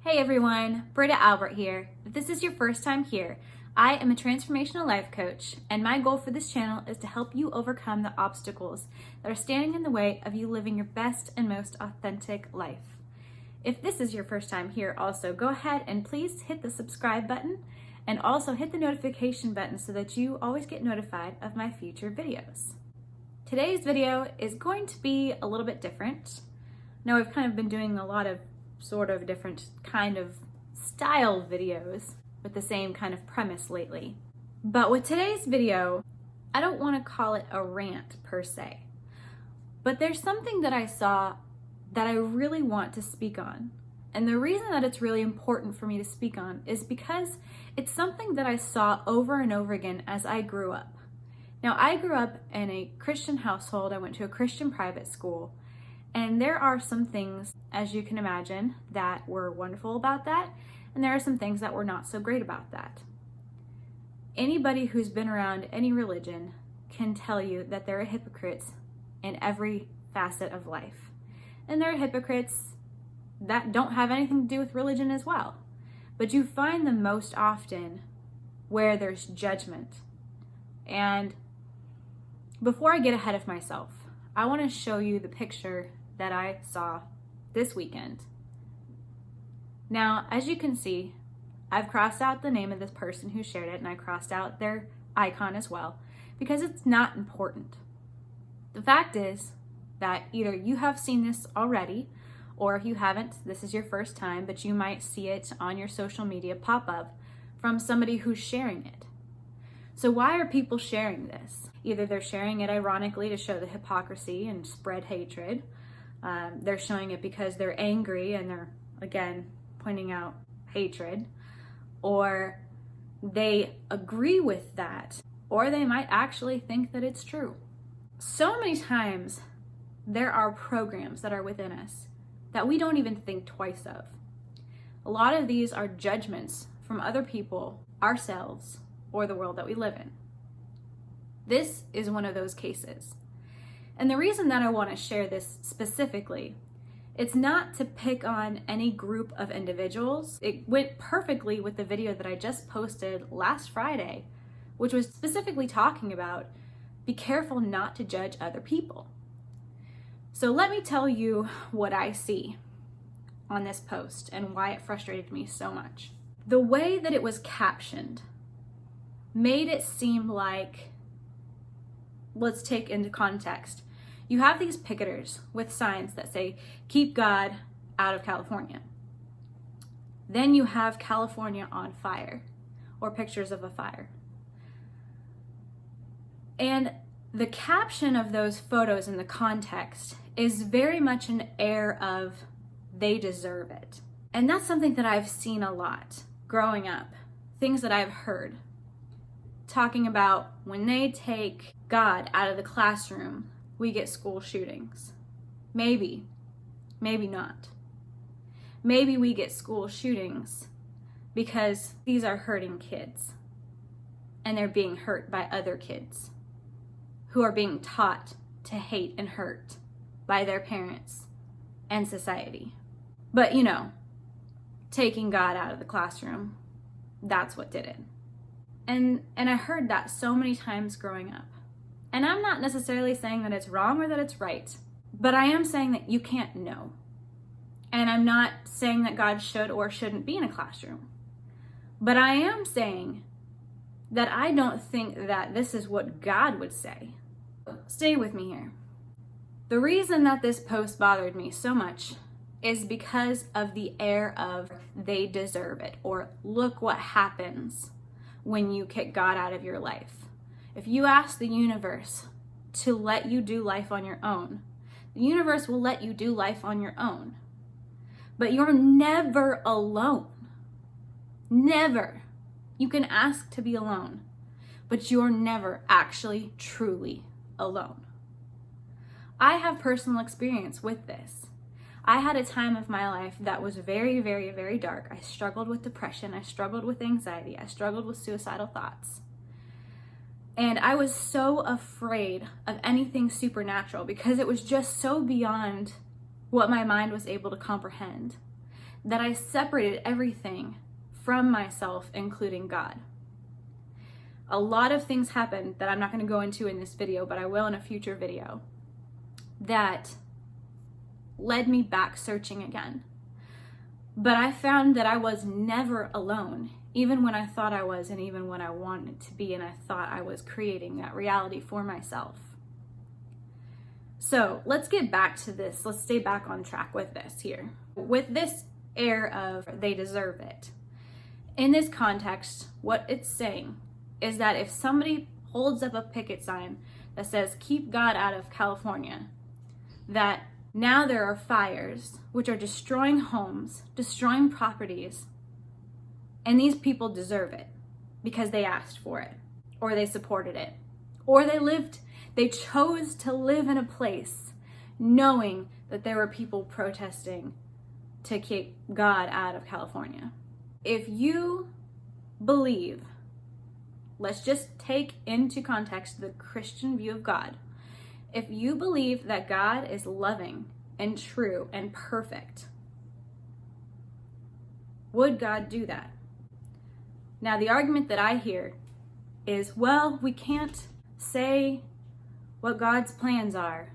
Hey everyone, Britta Albert here. If this is your first time here, I am a transformational life coach, and my goal for this channel is to help you overcome the obstacles that are standing in the way of you living your best and most authentic life. If this is your first time here also, go ahead and please hit the subscribe button and also hit the notification button so that you always get notified of my future videos. Today's video is going to be a little bit different. Now I've kind of been doing a lot of sort of different kind of style videos with the same kind of premise lately. But with today's video, I don't want to call it a rant per se, but there's something that I saw that I really want to speak on. And the reason that it's really important for me to speak on is because it's something that I saw over and over again as I grew up. Now, I grew up in a Christian household. I went to a Christian private school. And there are some things, as you can imagine, that were wonderful about that, and there are some things that were not so great about that. Anybody who's been around any religion can tell you that there are hypocrites in every facet of life. And there are hypocrites that don't have anything to do with religion as well. But you find them most often where there's judgment. And before I get ahead of myself, I want to show you the picture that I saw this weekend. Now, as you can see, I've crossed out the name of this person who shared it, and I crossed out their icon as well, because it's not important. The fact is that either you have seen this already, or if you haven't, this is your first time, but you might see it on your social media pop up from somebody who's sharing it. So why are people sharing this? Either they're sharing it ironically to show the hypocrisy and spread hatred. They're showing it because they're angry and they're, again, pointing out hatred. Or they agree with that. Or they might actually think that it's true. So many times there are programs that are within us that we don't even think twice of. A lot of these are judgments from other people, ourselves, or the world that we live in. This is one of those cases. And the reason that I want to share this specifically, it's not to pick on any group of individuals. It went perfectly with the video that I just posted last Friday, which was specifically talking about be careful not to judge other people. So let me tell you what I see on this post and why it frustrated me so much. The way that it was captioned made it seem like, let's take into context. You have these picketers with signs that say, keep God out of California. Then you have California on fire, or pictures of a fire. And the caption of those photos in the context is very much an air of, they deserve it. And that's something that I've seen a lot growing up, things that I've heard. Talking about when they take God out of the classroom, we get school shootings. Maybe not. Maybe we get school shootings because these are hurting kids and they're being hurt by other kids who are being taught to hate and hurt by their parents and society. But taking God out of the classroom, that's what did it. And I heard that so many times growing up. And I'm not necessarily saying that it's wrong or that it's right, but I am saying that you can't know. And I'm not saying that God should or shouldn't be in a classroom. But I am saying that I don't think that this is what God would say. Stay with me here. The reason that this post bothered me so much is because of the air of they deserve it, or look what happens when you kick God out of your life. If you ask the universe to let you do life on your own, the universe will let you do life on your own. But you're never alone. Never. You can ask to be alone, but you're never actually truly alone. I have personal experience with this. I had a time of my life that was very, very, very dark. I struggled with depression. I struggled with anxiety. I struggled with suicidal thoughts. And I was so afraid of anything supernatural because it was just so beyond what my mind was able to comprehend that I separated everything from myself, including God. A lot of things happened that I'm not going to go into in this video, but I will in a future video, that led me back searching again. But I found that I was never alone, even when I thought I was, and even when I wanted to be, and I thought I was creating that reality for myself. So let's get back to this. Let's stay back on track with this here. With this air of they deserve it. In this context, what it's saying is that if somebody holds up a picket sign that says, "Keep God out of California," that now there are fires which are destroying homes, destroying properties, and these people deserve it because they asked for it, or they supported it, or they chose to live in a place knowing that there were people protesting to keep God out of California. If you believe, let's just take into context the Christian view of God. If you believe that God is loving and true and perfect, would God do that? Now, the argument that I hear is, well, we can't say what God's plans are.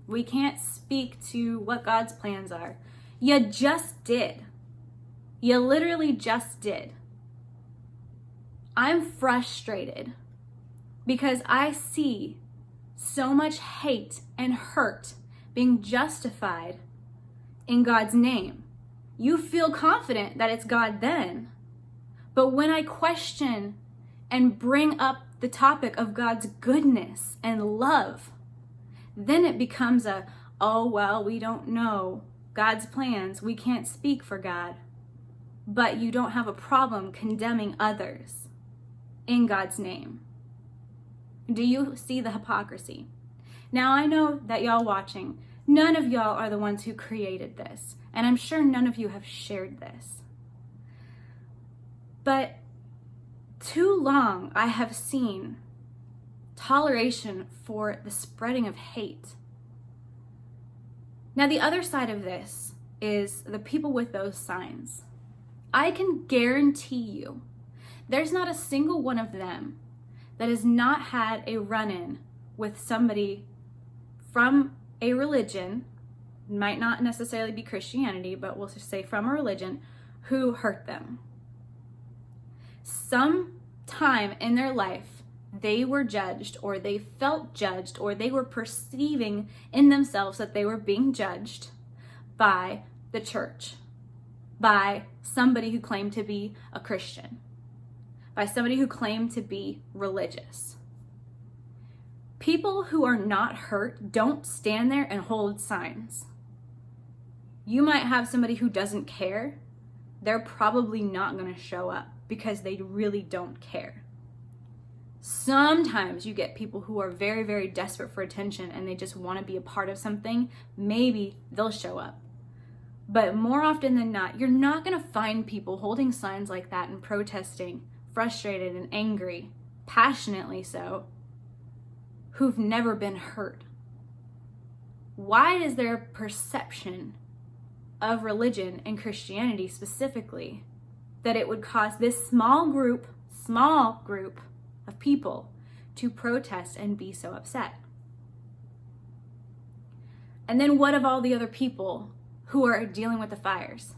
We can't speak to what God's plans are. You just did. You literally just did. I'm frustrated because I see so much hate and hurt being justified in God's name. You feel confident that it's God then. But when I question and bring up the topic of God's goodness and love, then it becomes oh, well, we don't know God's plans. We can't speak for God. But you don't have a problem condemning others in God's name. Do you see the hypocrisy? Now, I know that y'all watching, none of y'all are the ones who created this, and I'm sure none of you have shared this. But too long I have seen toleration for the spreading of hate. Now, the other side of this is the people with those signs. I can guarantee you there's not a single one of them that has not had a run-in with somebody from a religion, might not necessarily be Christianity, but we'll just say from a religion, who hurt them. Some time in their life, they were judged, or they felt judged, or they were perceiving in themselves that they were being judged by the church, by somebody who claimed to be a Christian, by somebody who claimed to be religious. People who are not hurt don't stand there and hold signs. You might have somebody who doesn't care. They're probably not going to show up because they really don't care. Sometimes you get people who are very, very desperate for attention and they just want to be a part of something. Maybe they'll show up. But more often than not, you're not going to find people holding signs like that and protesting, frustrated and angry, passionately so, who've never been hurt. Why is there a perception of religion and Christianity specifically that it would cause this small group of people to protest and be so upset? And then what of all the other people who are dealing with the fires?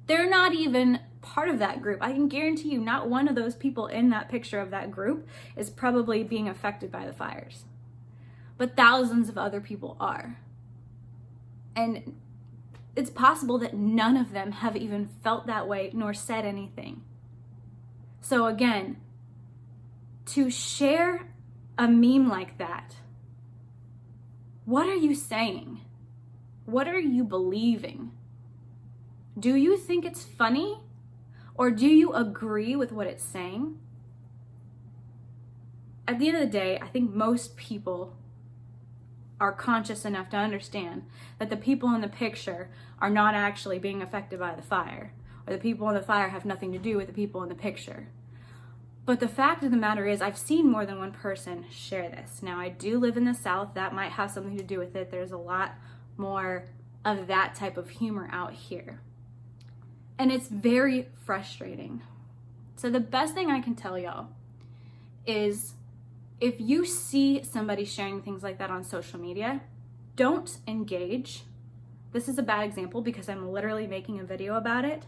They're not even part of that group. I can guarantee you not one of those people in that picture of that group is probably being affected by the fires. But thousands of other people are. And it's possible that none of them have even felt that way nor said anything. So again, to share a meme like that, what are you saying? What are you believing? Do you think it's funny? Or do you agree with what it's saying? At the end of the day, I think most people are conscious enough to understand that the people in the picture are not actually being affected by the fire, or the people in the fire have nothing to do with the people in the picture. But the fact of the matter is, I've seen more than one person share this. Now, I do live in the South. That might have something to do with it. There's a lot more of that type of humor out here. And it's very frustrating. So the best thing I can tell y'all is if you see somebody sharing things like that on social media, don't engage. This is a bad example because I'm literally making a video about it,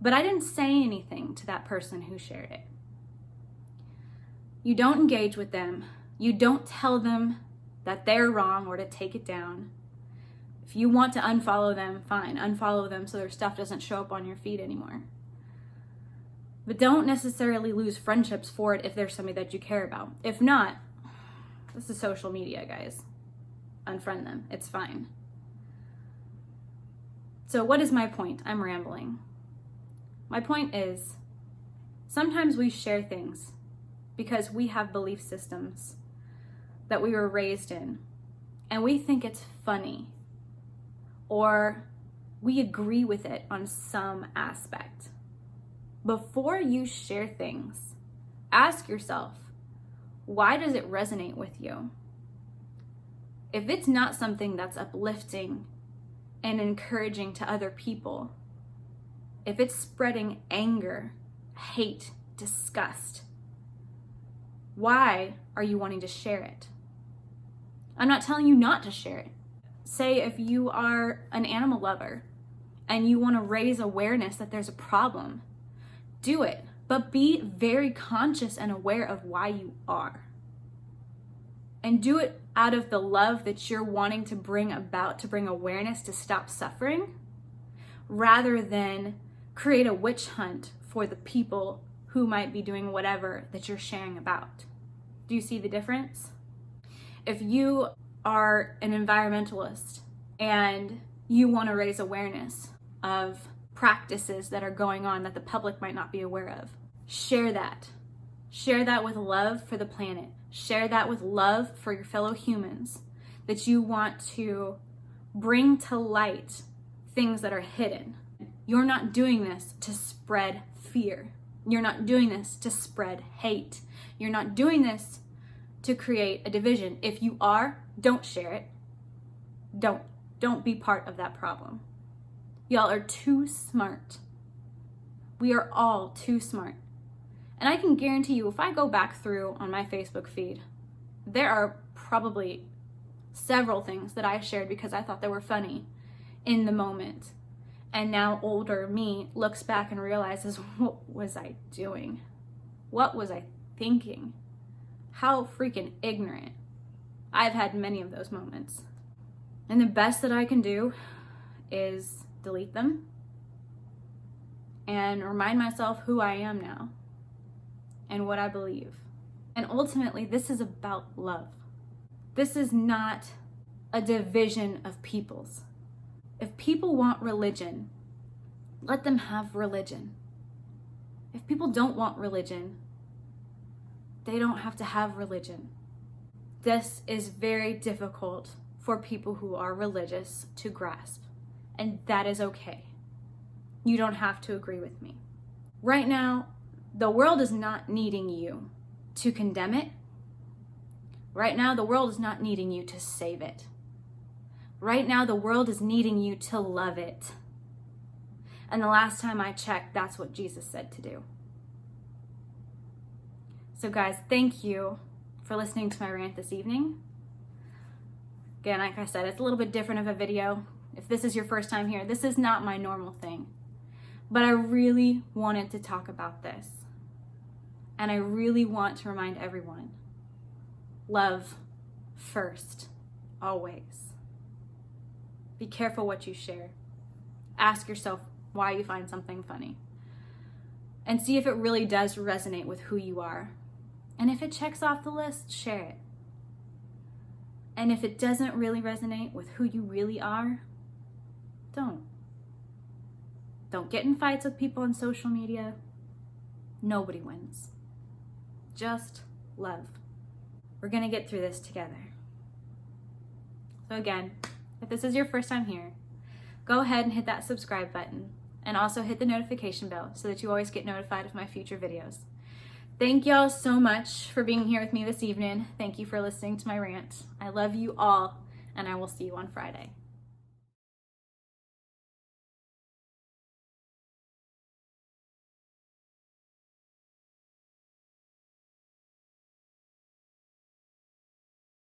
but I didn't say anything to that person who shared it. You don't engage with them. You don't tell them that they're wrong or to take it down. If you want to unfollow them, fine, unfollow them so their stuff doesn't show up on your feed anymore. But don't necessarily lose friendships for it if there's somebody that you care about. If not, this is social media, guys. Unfriend them, it's fine. So what is my point? I'm rambling. My point is, sometimes we share things because we have belief systems that we were raised in, and we think it's funny, or we agree with it on some aspect. Before you share things, ask yourself, why does it resonate with you? If it's not something that's uplifting and encouraging to other people, if it's spreading anger, hate, disgust, why are you wanting to share it? I'm not telling you not to share it. Say if you are an animal lover and you want to raise awareness that there's a problem, do it, but be very conscious and aware of why you are. And do it out of the love that you're wanting to bring about, to bring awareness to stop suffering, rather than create a witch hunt for the people who might be doing whatever that you're sharing about. Do you see the difference? If you are an environmentalist and you want to raise awareness of practices that are going on that the public might not be aware of, share that. Share that with love for the planet. Share that with love for your fellow humans, that you want to bring to light things that are hidden. You're not doing this to spread fear. You're not doing this to spread hate. You're not doing this to create a division. If you are, don't share it. Don't be part of that problem. Y'all are too smart. We are all too smart. And I can guarantee you, if I go back through on my Facebook feed, there are probably several things that I shared because I thought they were funny in the moment. And now older me looks back and realizes, what was I doing? What was I thinking? How freaking ignorant. I've had many of those moments. And the best that I can do is delete them and remind myself who I am now and what I believe. And ultimately, this is about love. This is not a division of peoples. If people want religion, let them have religion. If people don't want religion, they don't have to have religion. This is very difficult for people who are religious to grasp, and that is okay. You don't have to agree with me. Right now, the world is not needing you to condemn it. Right now, the world is not needing you to save it. Right now, the world is needing you to love it. And the last time I checked, that's what Jesus said to do. So guys, thank you for listening to my rant this evening. Again, like I said, it's a little bit different of a video. If this is your first time here, this is not my normal thing. But I really wanted to talk about this. And I really want to remind everyone, love first, always. Be careful what you share. Ask yourself why you find something funny. And see if it really does resonate with who you are. And if it checks off the list, share it. And if it doesn't really resonate with who you really are, don't. Don't get in fights with people on social media. Nobody wins. Just love. We're gonna get through this together. So again, if this is your first time here, go ahead and hit that subscribe button and also hit the notification bell so that you always get notified of my future videos. Thank y'all so much for being here with me this evening. Thank you for listening to my rant. I love you all, and I will see you on Friday.